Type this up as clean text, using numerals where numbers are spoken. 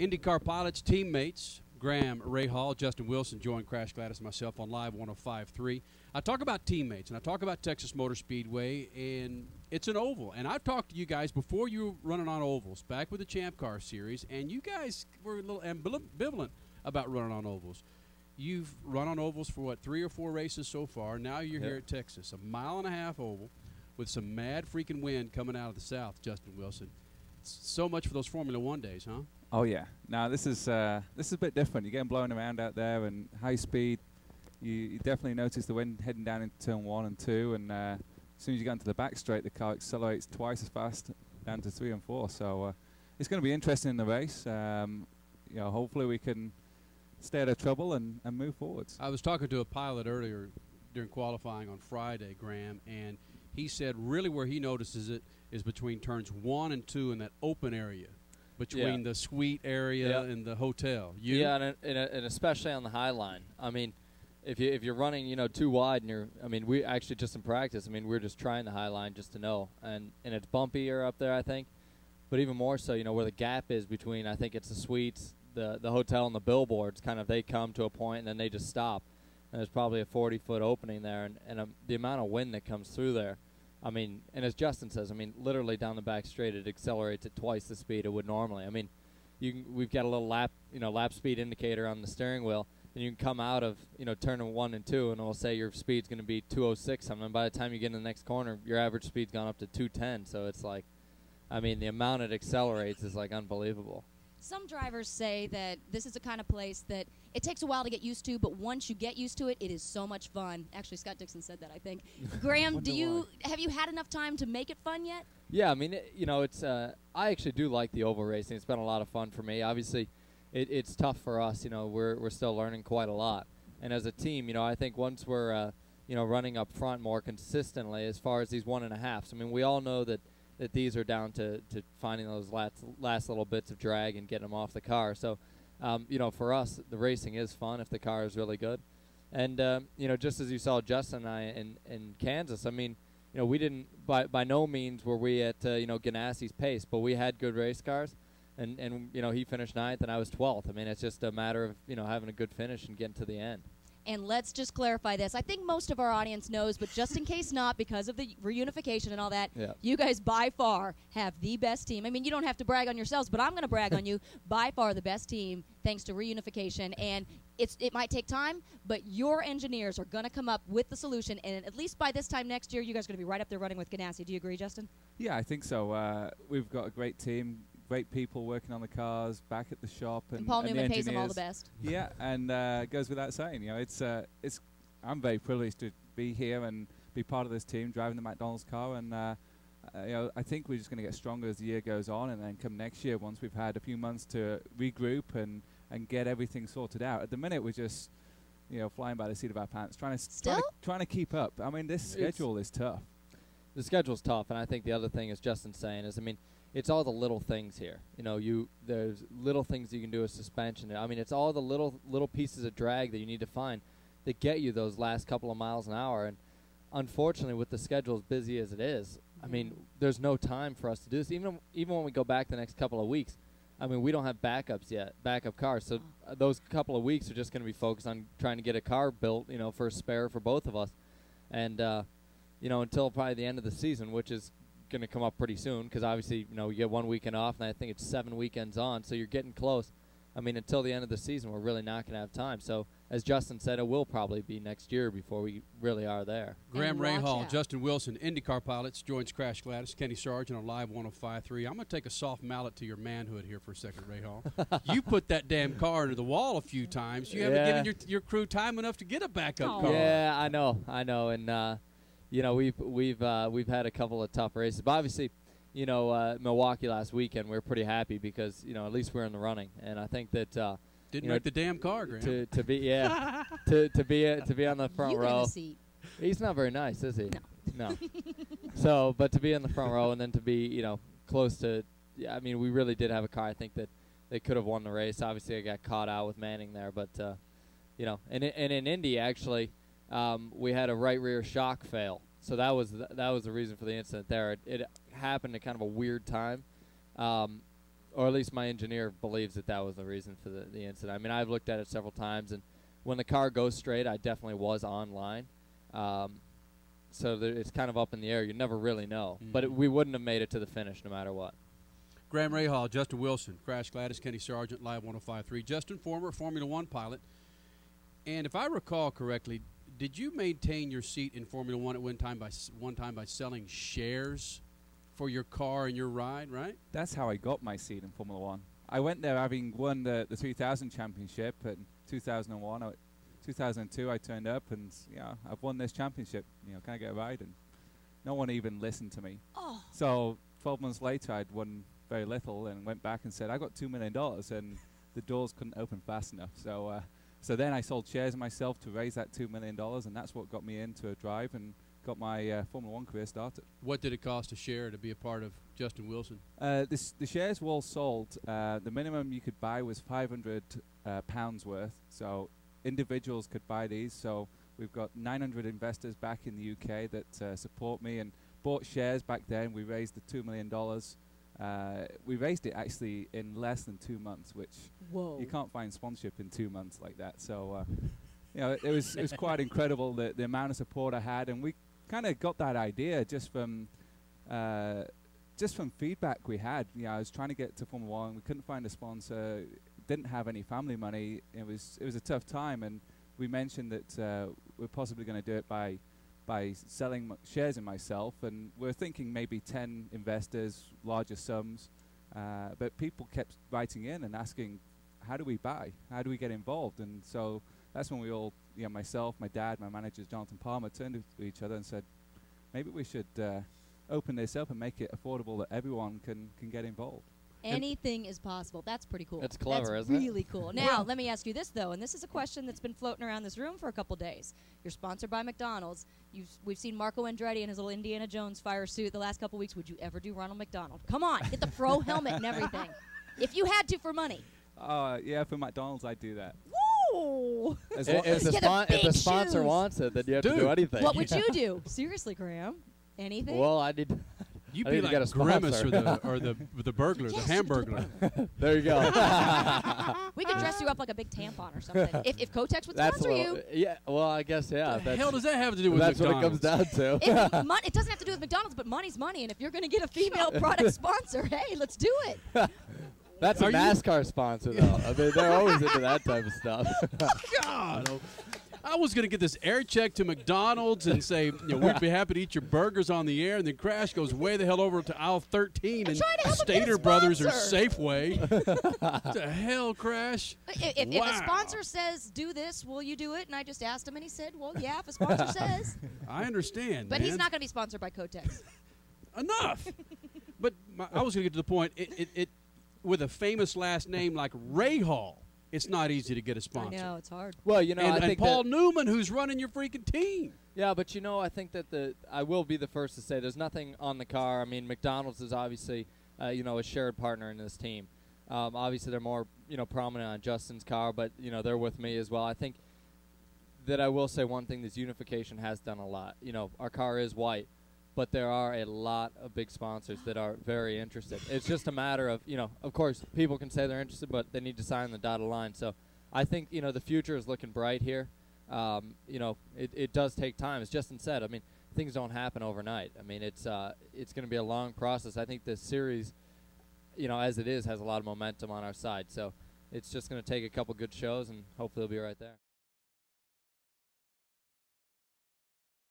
IndyCar pilots, teammates, Graham Rahal, Justin Wilson joined Crash Gladys and myself on Live 105.3. I talk about teammates, and I talk about Texas Motor Speedway, and it's an oval. And I've talked to you guys before you were running on ovals, back with the Champ Car Series, and you guys were a little ambivalent about running on ovals. You've run on ovals for, what, 3 or 4 races so far. Now you're here at Texas, a 1.5 mile oval with some mad freaking wind coming out of the south, Justin Wilson. So much for those Formula One days, huh? Oh yeah. Now this is a bit different. You're getting blown around out there and high speed. You definitely notice the wind heading down into turn 1 and 2, and as soon as you get into the back straight, the car accelerates twice as fast down to 3 and 4. So it's going to be interesting in the race. You know, hopefully we can stay out of trouble and move forwards. I was talking to a pilot earlier during qualifying on Friday, Graham, and he said really where he notices it is between turns 1 and 2 in that open area, between the suite area and the hotel. Yeah, and especially on the high line. I mean, if you're running, you know, too wide, and we actually just in practice, I mean, we're just trying the high line just to know, and it's bumpier up there, I think, but even more so, you know, where the gap is between, I think it's the suites, the hotel, and the billboards. Kind of they come to a point and then they just stop, and there's probably a 40-foot opening there, and the amount of wind that comes through there. I mean, and as Justin says, I mean, literally down the back straight, it accelerates at twice the speed it would normally. I mean, we've got a little lap speed indicator on the steering wheel, and you can come out of, you know, turn 1 and 2, and it'll say your speed's going to be 206 something. By the time you get in the next corner, your average speed's gone up to 210. So it's like, I mean, the amount it accelerates is like unbelievable. Some drivers say that this is the kind of place that it takes a while to get used to, but once you get used to it, it is so much fun. Actually, Scott Dixon said that, I think. Graham, have you had enough time to make it fun yet? Yeah, I mean, you know, it's I actually do like the oval racing. It's been a lot of fun for me. Obviously, it's tough for us. You know, we're still learning quite a lot. And as a team, you know, I think once we're you know, running up front more consistently as far as these 1.5s. I mean, we all know that these are down to finding those last little bits of drag and getting them off the car. So, you know, for us, the racing is fun if the car is really good. And, you know, just as you saw Justin and I in Kansas, I mean, you know, we didn't, by no means were we at, you know, Ganassi's pace, but we had good race cars. And, you know, he finished 9th and I was 12th. I mean, it's just a matter of, you know, having a good finish and getting to the end. And let's just clarify this. I think most of our audience knows, but just in case not, because of the reunification and all that, you guys by far have the best team. I mean, you don't have to brag on yourselves, but I'm going to brag on you. By far the best team, thanks to reunification. And it might take time, but your engineers are going to come up with the solution. And at least by this time next year, you guys are going to be right up there running with Ganassi. Do you agree, Justin? Yeah, I think so. We've got a great team. Great people working on the cars back at the shop, and Paul and Newman the pays them all the best. Yeah, and goes without saying, you know, it's I'm very privileged to be here and be part of this team, driving the McDonald's car, and you know, I think we're just going to get stronger as the year goes on, and then come next year, once we've had a few months to regroup and get everything sorted out. At the minute, we're just, you know, flying by the seat of our pants, trying to keep up. I mean, this schedule is tough. The schedule's tough, and I think the other thing, as Justin's saying, is, I mean, it's all the little things here. You know, there's little things you can do with suspension. I mean, it's all the little pieces of drag that you need to find that get you those last couple of miles an hour. And unfortunately, with the schedule as busy as it is, I mean, there's no time for us to do this. Even when we go back the next couple of weeks, I mean, we don't have backups yet, backup cars. So those couple of weeks are just going to be focused on trying to get a car built, you know, for a spare for both of us. And, you know, until probably the end of the season, which is going to come up pretty soon, because obviously, you know, you get 1 weekend off, and I think it's 7 weekends on, so you're getting close. I mean, until the end of the season, we're really not going to have time. So, as Justin said, it will probably be next year before we really are there. Graham Rahal, Justin Wilson, IndyCar pilots, joins Crash Gladys, Kenny Sargent on Live 105.3. I'm going to take a soft mallet to your manhood here for a second, Rahal. You put that damn car into the wall a few times. You haven't given your crew time enough to get a backup car. Yeah, I know, and you know, we've had a couple of tough races, but obviously, you know, Milwaukee last weekend, we were pretty happy because, you know, at least we're in the running, and I think that didn't wreck the damn car, Graham. to be to be on the front row. In the seat. He's not very nice, is he? No. So, but to be in the front row and then to be, you know, close to, I mean, we really did have a car. I think that they could have won the race. Obviously, I got caught out with Manning there, but you know, and in Indy actually. We had a right rear shock fail, so that was the reason for the incident there. It happened at kind of a weird time, or at least my engineer believes that was the reason for the incident. I mean, I've looked at it several times, and when the car goes straight, I definitely was on line. So it's kind of up in the air. You never really know. But we wouldn't have made it to the finish no matter what. Graham Rahal, Justin Wilson, Crash Gladys, Kenny Sargent, Live 105.3. Justin, former Formula One pilot. And if I recall correctly, did you maintain your seat in Formula One at one time by selling shares for your car and your ride, right? That's how I got my seat in Formula One. I went there having won the 3000 championship in 2001. 2002 I turned up and, I've won this championship. Can I get a ride? And no one even listened to me. Oh. So 12 months later, I'd won very little and went back and said, I got $2 million, and the doors couldn't open fast enough. So then I sold shares of myself to raise that $2 million, and that's what got me into a drive and got my Formula One career started. What did it cost a share to be a part of Justin Wilson? The shares were all sold. The minimum you could buy was £500 worth. So individuals could buy these. So we've got 900 investors back in the UK that support me and bought shares back then. We raised the $2 million. We raised it actually in less than 2 months, which you can't find sponsorship in 2 months like that. So it was quite incredible the amount of support I had, and we kind of got that idea just from feedback we had. I was trying to get to Formula One. We couldn't find a sponsor. Didn't have any family money. It was a tough time, and we mentioned that we're possibly going to do it by selling shares in myself, and we're thinking maybe 10 investors, larger sums, but people kept writing in and asking, how do we buy? How do we get involved? And so that's when we all, myself, my dad, my manager, Jonathan Palmer, turned to each other and said, maybe we should open this up and make it affordable that everyone can get involved. Anything is possible. That's pretty cool. That's clever, isn't it? That's really cool. Now, let me ask you this, though, and this is a question that's been floating around this room for a couple days. You're sponsored by McDonald's. We've seen Marco Andretti in his little Indiana Jones fire suit the last couple weeks. Would you ever do Ronald McDonald? Come on, get the pro helmet and everything. If you had to for money. Yeah, for McDonald's, I'd do that. Woo! If the sponsor wants it, then you have to do anything. What would you do? Seriously, Graham? Anything? Well, I did. You'd be like Grimace or the burglar, the Hamburglar. There you go. We could dress you up like a big tampon or something. If Kotex would sponsor you. Yeah, well, I guess, yeah. What the hell does that have to do with McDonald's? McDonald's? That's what it comes down to. It doesn't have to do with McDonald's, but money's money. And if you're going to get a female product sponsor, hey, let's do it. That's a NASCAR sponsor, though. I mean, they're always into that type of stuff. God. I was going to get this air check to McDonald's and say, we'd be happy to eat your burgers on the air, and then Crash goes way the hell over to aisle 13 and Stater Brothers or Safeway. What the hell, Crash? If a sponsor says, do this, will you do it? And I just asked him, and he said, well, yeah, if a sponsor says. I understand, But he's not going to be sponsored by Kotex. Enough. But I was going to get to the point, it with a famous last name like Rahal, it's not easy to get a sponsor. I know, it's hard. Well, I think and Paul Newman, who's running your freaking team. Yeah, but I think that I will be the first to say there's nothing on the car. I mean, McDonald's is obviously, a shared partner in this team. Obviously, they're more, prominent on Justin's car, but, they're with me as well. I think that I will say one thing, this unification has done a lot. Our car is white, but there are a lot of big sponsors that are very interested. It's just a matter of, of course, people can say they're interested, but they need to sign the dotted line. So I think, the future is looking bright here. It does take time. As Justin said, I mean, things don't happen overnight. I mean, it's going to be a long process. I think this series, as it is, has a lot of momentum on our side. So it's just going to take a couple good shows, and hopefully it'll be right there.